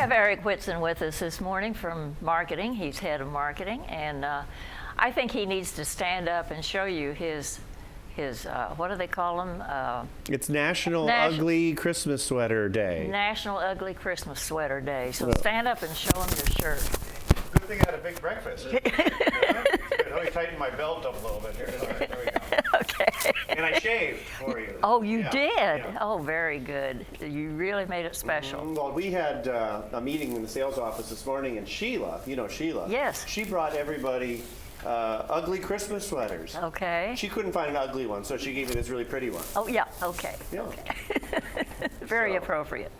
have Eric Whitson with us this morning from marketing. He's head of marketing, and I think he needs to stand up and show you his what do they call them? It's National Ugly Christmas Sweater Day. National Ugly Christmas Sweater Day. So stand up and show him your shirt. Good thing I had a big breakfast. Let me tighten my belt up a little bit here. All right, there we go. Okay. And I shaved for you. Oh, you did? Yeah. Oh, very good. You really made it special. Well, we had a meeting in the sales office this morning, and Sheila, you know Sheila? Yes. She brought everybody ugly Christmas sweaters. Okay. She couldn't find an ugly one, so she gave me this really pretty one. Oh, yeah, okay. Yeah. Okay. Very appropriate.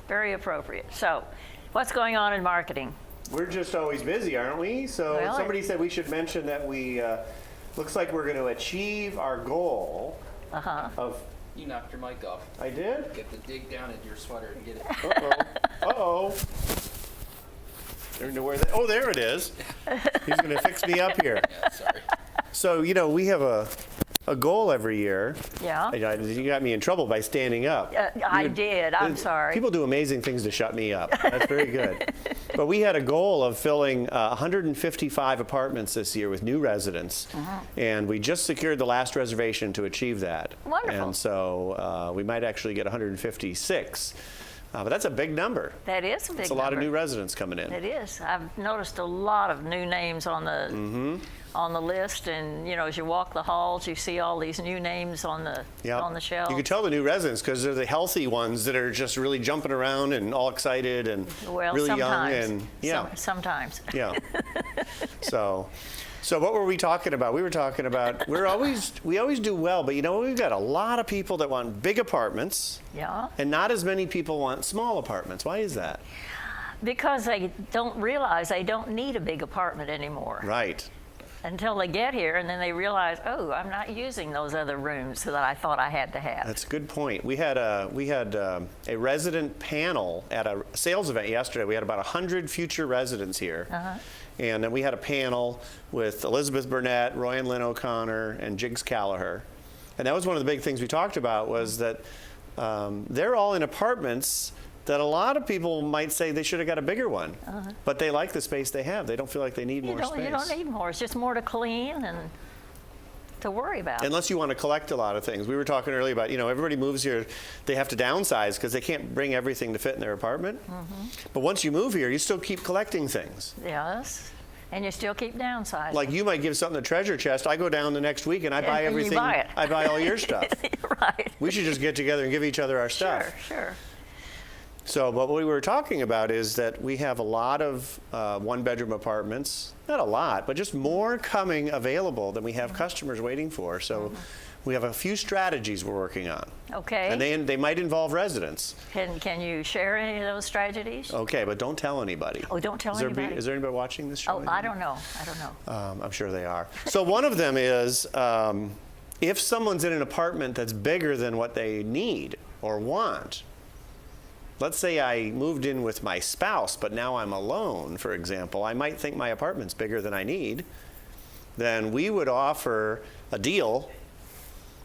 Very appropriate. So, what's going on in marketing? We're just always busy, aren't we? So Well, somebody said we should mention that we, looks like we're going to achieve our goal of... You knocked your mic off. I did? Get to dig down into your sweater and get it. Uh-oh. Uh-oh. I don't know where that... Oh, there it is. He's going to fix me up here. Yeah, sorry. So, you know, we have a goal every year. Yeah. You got me in trouble by standing up. I did. I'm sorry. People do amazing things to shut me up. That's very good. But we had a goal of filling 155 apartments this year with new residents. And we just secured the last reservation to achieve that. Wonderful. And so we might actually get 156. But that's a big number. That is a big number. It's a lot of new residents coming in. It is. I've noticed a lot of new names on the list, and you know, as you walk the halls, you see all these new names on the shelves. You can tell the new residents because they're the healthy ones that are just really jumping around and all excited and really young and sometimes. Yeah. So what were we talking about? We were talking about we always do well, but you know, we've got a lot of people that want big apartments. Yeah. And not as many people want small apartments. Why is that? Because they don't realize they don't need a big apartment anymore. Right. Until they get here, and then they realize, oh, I'm not using those other rooms that I thought I had to have. That's a good point. We had a resident panel at a sales event yesterday. We had about 100 future residents here. And then we had a panel with Elizabeth Burnett, Roy and Lynn O'Connor, and Jigs Callagher. And that was one of the big things we talked about was that they're all in apartments that a lot of people might say they should have got a bigger one, but they like the space they have. They don't feel like they need more space. You don't need more. It's just more to clean and to worry about. Unless you want to collect a lot of things. We were talking earlier about, you know, everybody moves here, they have to downsize because they can't bring everything to fit in their apartment. But once you move here, you still keep collecting things. Yes. And you still keep downsizing. Like you might give something to treasure chest. I go down the next week and I buy everything. You buy it. I buy all your stuff. Right. We should just get together and give each other our stuff. Sure. So, but what we were talking about is that we have a lot of one-bedroom apartments. Not a lot, but just more coming available than we have customers waiting for. So we have a few strategies we're working on. Okay. And they might involve residents. Can you share any of those strategies? Okay, but don't tell anybody. Oh, don't tell anybody. Is there anybody watching this show? Oh, I don't know. I'm sure they are. So one of them is if someone's in an apartment that's bigger than what they need or want. Let's say I moved in with my spouse, but now I'm alone, for example. I might think my apartment's bigger than I need. Then we would offer a deal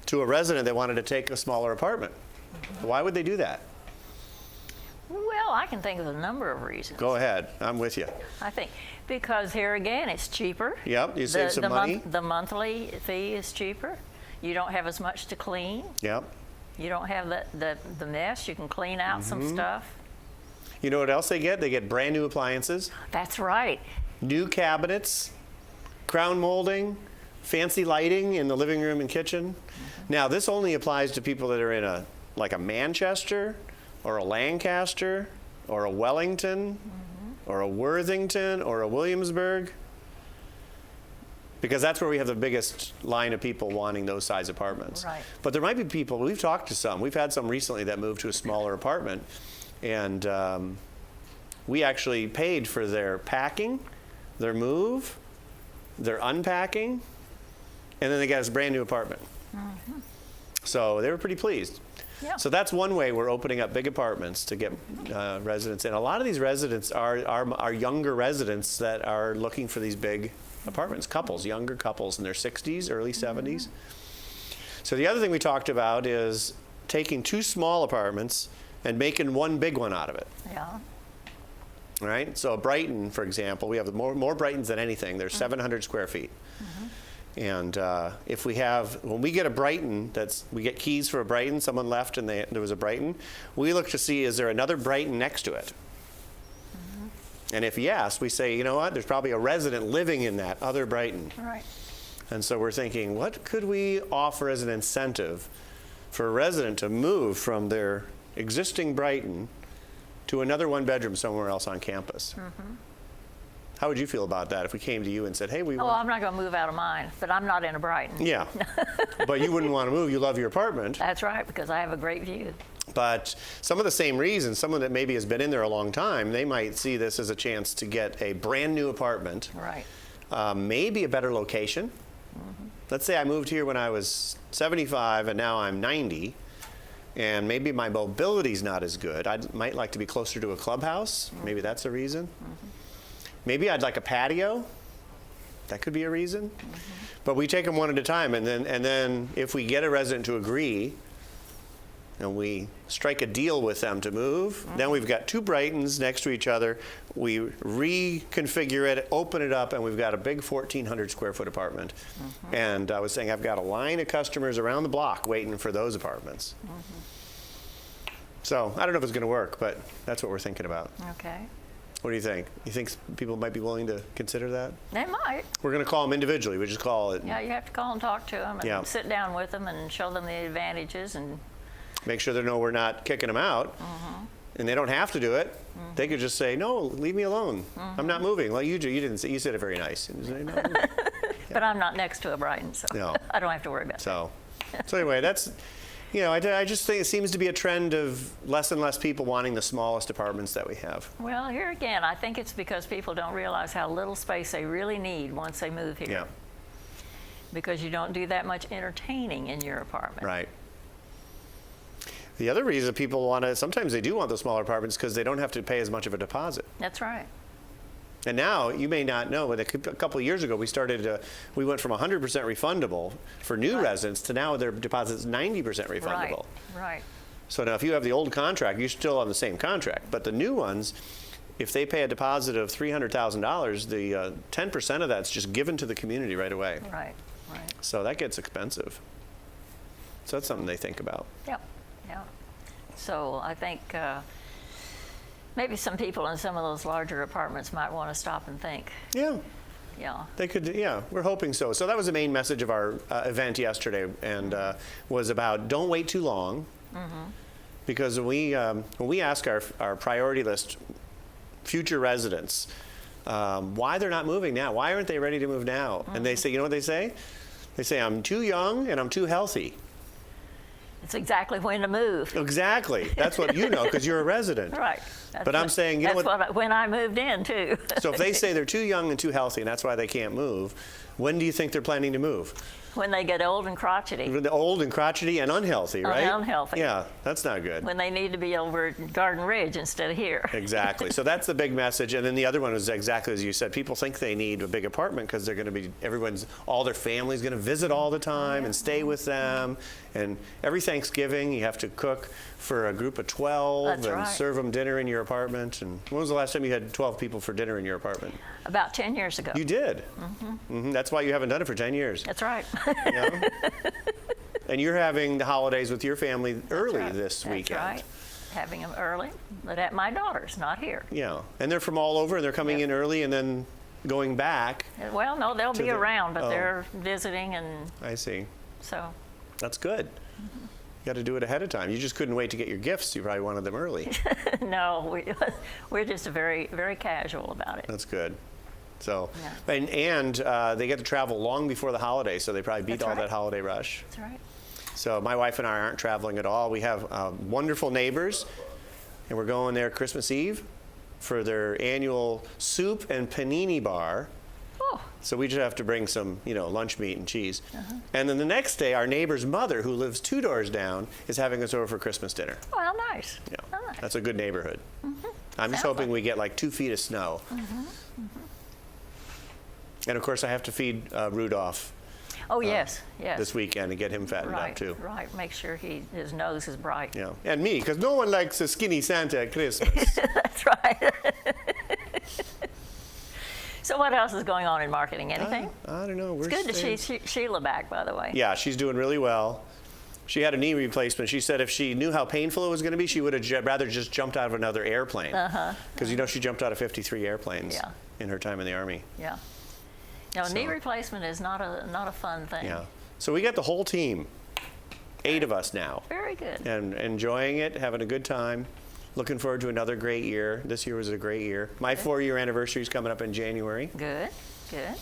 to a resident that wanted to take a smaller apartment. Why would they do that? Well, I can think of a number of reasons. Go ahead. I'm with you. I think because here again, it's cheaper. Yep, you save some money. The monthly fee is cheaper. You don't have as much to clean. Yep. You don't have the mess. You can clean out some stuff. You know what else they get? They get brand new appliances. That's right. New cabinets, crown molding, fancy lighting in the living room and kitchen. Now, this only applies to people that are in a Manchester or a Lancaster or a Wellington or a Worthington or a Williamsburg. Because that's where we have the biggest line of people wanting those size apartments. Right. But there might be people, we've talked to some, we've had some recently that moved to a smaller apartment, and we actually paid for their packing, their move, their unpacking, and then they got us a brand new apartment. So they were pretty pleased. Yeah. So that's one way we're opening up big apartments to get residents in. A lot of these residents are younger residents that are looking for these big apartments, younger couples in their 60s, early 70s. So the other thing we talked about is taking two small apartments and making one big one out of it. Yeah. right? So Brighton, for example, we have more Brightons than anything. There's 700 square feet. And if we have, when we get a Brighton, we get keys for a Brighton, someone left and there was a Brighton, we look to see, is there another Brighton next to it? And if yes, we say, you know what, there's probably a resident living in that other Brighton. Right. And so we're thinking, what could we offer as an incentive for a resident to move from their existing Brighton to another one-bedroom somewhere else on campus? How would you feel about that if we came to you and said, hey, we Oh, want... I'm not going to move out of mine, but I'm not in a Brighton. Yeah, but you wouldn't want to move. You love your apartment. That's right, because I have a great view. But some of the same reasons, someone that maybe has been in there a long time, they might see this as a chance to get a brand new apartment. Right. Maybe a better location. Let's say I moved here when I was 75 and now I'm 90, and maybe my mobility's not as good. I might like to be closer to a clubhouse. Maybe that's a reason. Maybe I'd like a patio. That could be a reason. But we take them one at a time, and then if we get a resident to agree, and we strike a deal with them to move, then we've got two Brightons next to each other. We reconfigure it, open it up, and we've got a big 1,400 square foot apartment. And I was saying I've got a line of customers around the block waiting for those apartments. So I don't know if it's going to work, but that's what we're thinking about. Okay. What do you think? You think people might be willing to consider that? They might. We're going to call them individually. We just call it. Yeah, you have to call and talk to them and Yeah. sit down with them and show them the advantages and Make sure they know we're not kicking them out. And they don't have to do it. They could just say, no, leave me alone. I'm not moving. Well, you do. You didn't say, you said it very nice. You say, no. But I'm not next to a Brighton, so No. I don't have to worry about that. So anyway, that's, you know, I just think it seems to be a trend of less and less people wanting the smallest apartments that we have. Well, here again, I think it's because people don't realize how little space they really need once they move here. Yeah, Because you don't do that much entertaining in your apartment. right. The other reason people want to, sometimes they do want the smaller apartments because they don't have to pay as much of a deposit. That's right. And now, you may not know, but a couple of years ago, we went from 100% refundable for new residents to now their deposit's 90% refundable. Right. So now if you have the old contract, you're still on the same contract. But the new ones, if they pay a deposit of $300,000, the 10% of that's just given to the community right away. Right. So that gets expensive. So that's something they think about. Yep. So I think maybe some people in some of those larger apartments might want to stop and think. Yeah. Yeah. They could, yeah, we're hoping so. So that was the main message of our event yesterday, and was about don't wait too long, because when we ask our priority list future residents why they're not moving now, why aren't they ready to move now, and they say, you know what they say? They say, I'm too young and I'm too healthy. It's exactly when to move. Exactly. That's what you know because you're a resident. Right. But I'm saying, you know what? When I moved in, too. So if they say they're too young and too healthy, and that's why they can't move, when do you think they're planning to move? When they get old and crotchety. Old and crotchety and unhealthy, right? Unhealthy. Yeah, that's not good. When they need to be over at Garden Ridge instead of here. Exactly. So that's the big message. And then the other one is exactly as you said. People think they need a big apartment because they're going to be, all their family's going to visit all the time and stay with them. And every Thanksgiving, you have to cook for a group of 12 That's and right. serve them dinner in your apartment. And when was the last time you had 12 people for dinner in your apartment? About 10 years ago. You did. That's why you haven't done it for 10 years. That's right. You know? And you're having the holidays with your family early this weekend. That's right. Having them early, but at my daughter's, not here. Yeah. And they're from all over, and they're coming in early and then going back. Well, no, they'll be around, but oh. they're visiting, and I see. so. That's good. You got to do it ahead of time. You just couldn't wait to get your gifts. You probably wanted them early. No, we're just very, very casual about it. That's good. So, Yeah. and they get to travel long before the holiday, so they probably beat That's all right. that holiday rush. That's right. So my wife and I aren't traveling at all. We have wonderful neighbors, and we're going there Christmas Eve for their annual soup and panini bar. Oh, So we just have to bring some, lunch meat and cheese. And then the next day, our neighbor's mother, who lives 2 doors down, is having us over for Christmas dinner. well, nice. Yeah, Nice. that's a good neighborhood. I'm just Sounds hoping like- we get like 2 feet of snow. And of course, I have to feed Rudolph Oh, yes. this weekend and get him fattened up too. Right. Make sure his nose is bright. Yeah, and me, because no one likes a skinny Santa at Christmas. That's right. So what else is going on in marketing? Anything? I don't know. It's good to see Sheila back, by the way. Yeah, she's doing really well. She had a knee replacement. She said if she knew how painful it was going to be, she would have rather just jumped out of another airplane. Because you know she jumped out of 53 airplanes in her time in the Army. Yeah. No, knee replacement is not a fun thing. Yeah. So we got the whole team, 8 of us now. Very good. And enjoying it, having a good time. Looking forward to another great year. This year was a great year. My 4-year anniversary is coming up in January. Good, good.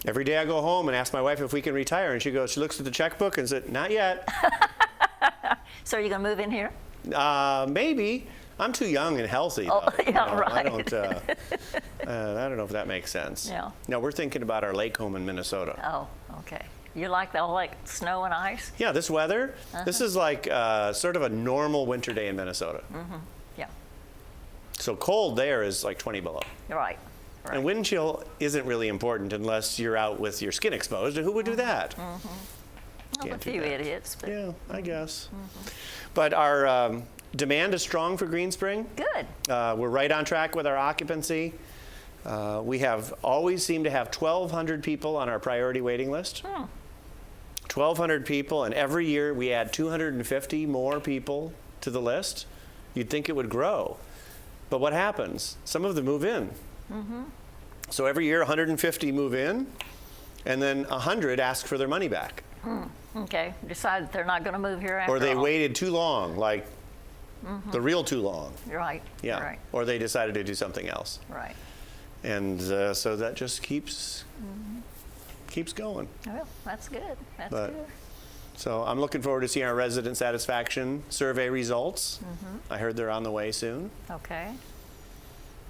Every day I go home and ask my wife if we can retire, and she looks at the checkbook and said, "Not yet." So are you going to move in here? Maybe. I'm too young and healthy. Oh, though. yeah, right. I don't know if that makes sense. Yeah. No, we're thinking about our lake home in Minnesota. Oh, okay. You like the whole snow and ice? Yeah, this weather. This is like sort of a normal winter day in Minnesota. Yeah. So cold there is like 20 below. Right. And wind chill isn't really important unless you're out with your skin exposed. And who would do that? Well, a Can't do few that. idiots. But Yeah, I guess. But our demand is strong for Green Spring. Good. We're right on track with our occupancy. We have always seemed to have 1,200 people on our priority waiting list. 1,200 people, and every year we add 250 more people to the list. You'd think it would grow. But what happens? Some of them move in. So every year 150 move in, and then 100 ask for their money back. Okay. Decide they're not going to move here after Or they all. waited too long, like the real too long. Right. Yeah. Right. Or they decided to do something else. Right. And so that just keeps going. Well, that's good. That's But- good. So I'm looking forward to seeing our resident satisfaction survey results. I heard they're on the way soon. Okay.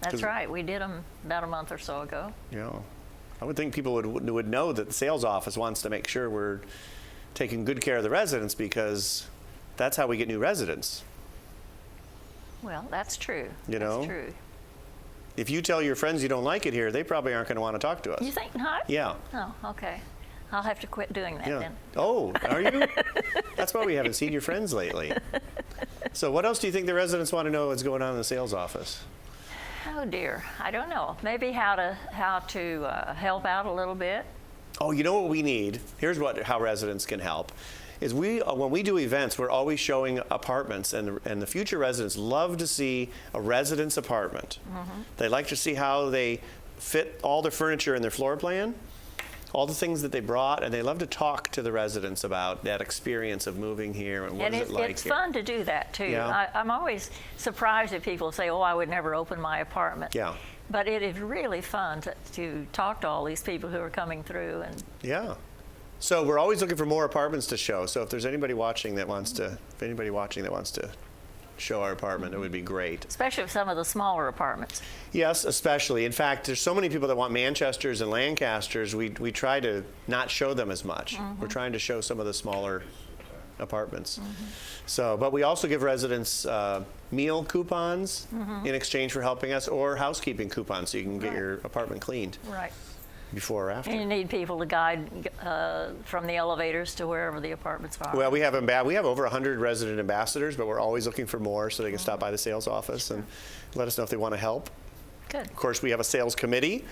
That's 'Cause- right. We did them about a month or so ago. Yeah. I would think people would know that the sales office wants to make sure we're taking good care of the residents, because that's how we get new residents. Well, that's true. You know? That's true. If you tell your friends you don't like it here, they probably aren't going to want to talk to us. You think not? Yeah. Oh, okay. I'll have to quit doing that Yeah. then. Oh, are you? That's why we haven't seen your friends lately. So what else do you think the residents want to know what's going on in the sales office? Oh dear, I don't know. Maybe how to help out a little bit. Oh, you know what we need? Here's how residents can help. Is when we do events, we're always showing apartments, and the future residents love to see a resident's apartment. They like to see how they fit all their furniture in their floor plan, all the things that they brought, and they love to talk to the residents about that experience of moving here and what is it like it's here. fun to do that too. Yeah. I'm always surprised if people say, "Oh, I would never open my apartment." Yeah. But it is really fun to talk to all these people who are coming through, and Yeah. So we're always looking for more apartments to show. So if there's anybody watching that wants to, show our apartment, it would be great. especially some of the smaller apartments. Yes, especially. In fact, there's so many people that want Manchesters and Lancasters. We try to not show them as much. We're trying to show some of the smaller apartments. So, but we also give residents meal coupons in exchange for helping us, or housekeeping coupons, so you can get your apartment cleaned Right. before or after. And you need people to guide from the elevators to wherever the apartments are. Well, we have over 100 resident ambassadors, but we're always looking for more, so they can stop by the sales office and let us know if they want to help. Good. Of course, we have a sales committee,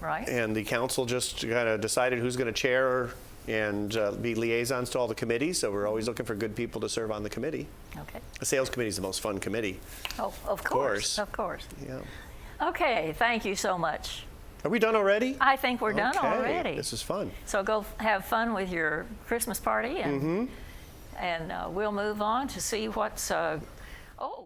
Right. and the council just kind of decided who's going to chair and be liaisons to all the committees, so we're always looking for good people to serve on the committee. Okay. The sales committee is the most fun committee. Oh, of course. Of course. Yeah. Okay. Thank you so much. Are we done already? I think we're done Okay, already. This is fun. So go have fun with your Christmas party, and we'll move on to see what's. Oh.